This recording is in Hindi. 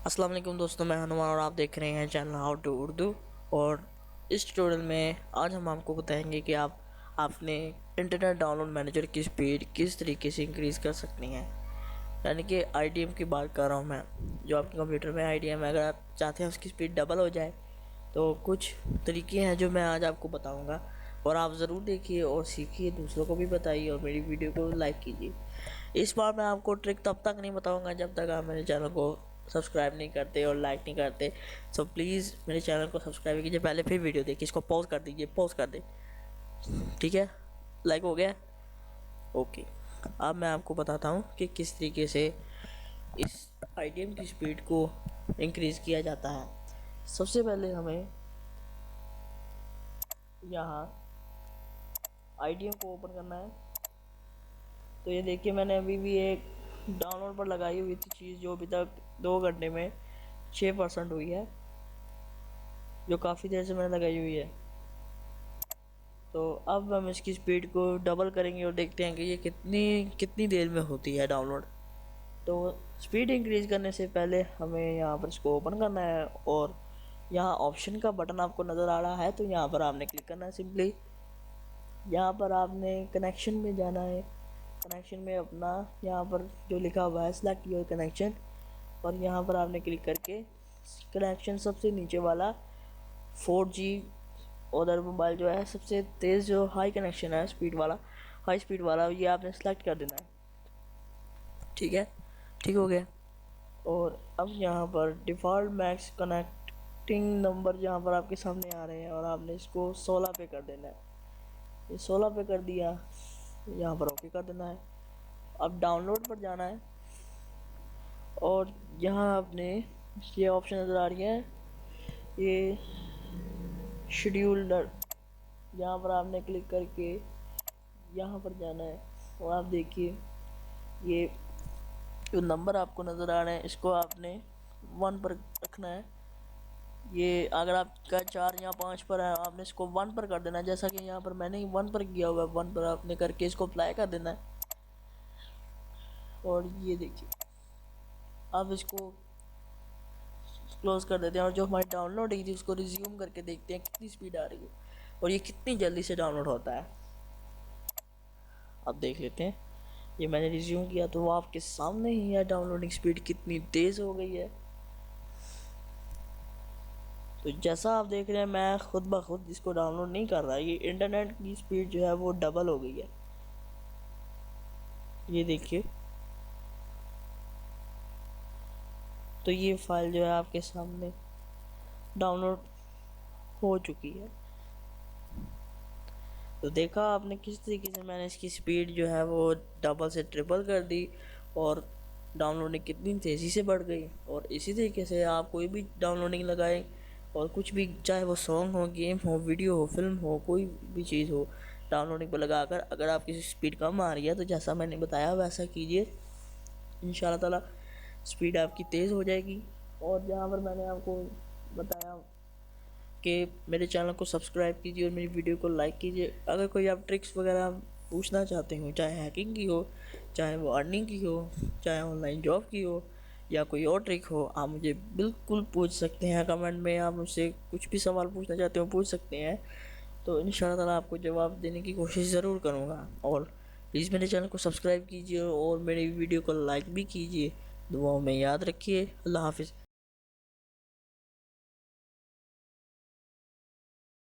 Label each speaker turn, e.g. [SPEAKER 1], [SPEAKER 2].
[SPEAKER 1] अस्सलाम वालेकुम दोस्तों, मैं हनुमान और आप देख रहे हैं चैनल हाउ टू उर्दू। और इस ट्यूटोरियल में आज हम आपको बताएंगे कि आप अपने इंटरनेट डाउनलोड मैनेजर की स्पीड किस तरीके से इंक्रीज़ कर सकती हैं। यानी कि आईडीएम की बात कर रहा हूँ मैं, जो आपके कंप्यूटर में आईडीएम है। अगर आप चाहते हैं उसकी स्पीड डबल हो जाए तो कुछ तरीके हैं जो मैं आज आपको बताऊँगा, और आप ज़रूर देखिए और सीखिए, दूसरों को भी बताइए और मेरी वीडियो को लाइक कीजिए। इस बार मैं आपको ट्रिक तब तक नहीं बताऊंगा जब तक आप मेरे चैनल को सब्सक्राइब नहीं करते और लाइक नहीं करते। सो प्लीज़ मेरे चैनल को सब्सक्राइब कीजिए पहले, फिर वीडियो देखिए। इसको पॉज कर दीजिए, पॉज कर दे। ठीक है, लाइक हो गया? ओके। अब मैं आपको बताता हूँ कि किस तरीके से इस आईडीएम की स्पीड को इंक्रीज़ किया जाता है। सबसे पहले हमें यहाँ आईडीएम को ओपन करना है। तो ये देखिए, मैंने अभी भी एक डाउनलोड पर लगाई हुई थी चीज़, जो अभी तक 2 घंटे में 6% हुई है, जो काफ़ी देर से मैंने लगाई हुई है। तो अब हम इसकी स्पीड को डबल करेंगे और देखते हैं कि ये कितनी कितनी देर में होती है डाउनलोड। तो स्पीड इंक्रीज़ करने से पहले हमें यहाँ पर इसको ओपन करना है, और यहाँ ऑप्शन का बटन आपको नज़र आ रहा है, तो यहाँ पर आपने क्लिक करना है। सिंपली यहाँ पर आपने कनेक्शन में जाना है। कनेक्शन में अपना यहाँ पर जो लिखा हुआ है सेलेक्ट योर कनेक्शन, और यहाँ पर आपने क्लिक करके कनेक्शन सबसे नीचे वाला 4G उधर मोबाइल जो है सबसे तेज़ जो हाई कनेक्शन है, स्पीड वाला, हाई स्पीड वाला, ये आपने सेलेक्ट कर देना है। ठीक है, ठीक हो गया। और अब यहाँ पर डिफ़ॉल्ट मैक्स कनेक्टिंग नंबर जहाँ पर आपके सामने आ रहे हैं, और आपने इसको 16 पे कर देना है। ये 16 पे कर दिया, यहाँ पर ओके कर देना है। अब डाउनलोड पर जाना है, और यहाँ आपने ये ऑप्शन नज़र आ रही है, ये शेड्यूलर, यहाँ पर आपने क्लिक करके यहाँ पर जाना है। और आप देखिए, ये जो नंबर आपको नज़र आ रहे हैं इसको आपने 1 पर रखना है। ये अगर आपका 4 या 5 पर है, आपने इसको 1 पर कर देना है। जैसा कि यहाँ पर मैंने 1 पर किया हुआ है, 1 पर आपने करके इसको अप्लाई कर देना है। और ये देखिए, अब इसको क्लोज कर देते हैं, और जो हमारी डाउनलोडिंग थी उसको रिज्यूम करके देखते हैं कितनी स्पीड आ रही है और ये कितनी जल्दी से डाउनलोड होता है। अब देख लेते हैं, ये मैंने रिज्यूम किया तो वो आपके सामने ही है, डाउनलोडिंग स्पीड कितनी तेज़ हो गई है। तो जैसा आप देख रहे हैं, मैं खुद ब खुद इसको डाउनलोड नहीं कर रहा, ये इंटरनेट की स्पीड जो है वो डबल हो गई है। ये देखिए, तो ये फाइल जो है आपके सामने डाउनलोड हो चुकी है। तो देखा आपने किस तरीके से मैंने इसकी स्पीड जो है वो डबल से ट्रिपल कर दी, और डाउनलोडिंग कितनी तेज़ी से बढ़ गई। और इसी तरीके से आप कोई भी डाउनलोडिंग लगाएं, और कुछ भी, चाहे वो सॉन्ग हो, गेम हो, वीडियो हो, फिल्म हो, कोई भी चीज़ हो, डाउनलोडिंग पर लगाकर अगर आपकी स्पीड कम आ रही है तो जैसा मैंने बताया वैसा कीजिए, इंशाल्लाह ताला स्पीड आपकी तेज़ हो जाएगी। और जहाँ पर मैंने आपको बताया कि मेरे चैनल को सब्सक्राइब कीजिए और मेरी वीडियो को लाइक कीजिए। अगर कोई आप ट्रिक्स वगैरह पूछना चाहते हो, चाहे हैकिंग की हो, चाहे वो अर्निंग की हो, चाहे ऑनलाइन जॉब की हो, या कोई और ट्रिक हो, आप मुझे बिल्कुल पूछ सकते हैं कमेंट में। आप मुझसे कुछ भी सवाल पूछना चाहते हो पूछ सकते हैं, तो इंशाल्लाह ताला आपको जवाब देने की कोशिश ज़रूर करूँगा। और प्लीज़ मेरे चैनल को सब्सक्राइब कीजिए और मेरी वीडियो को लाइक भी कीजिए। दुआओं में याद रखिए। अल्लाह हाफिज़।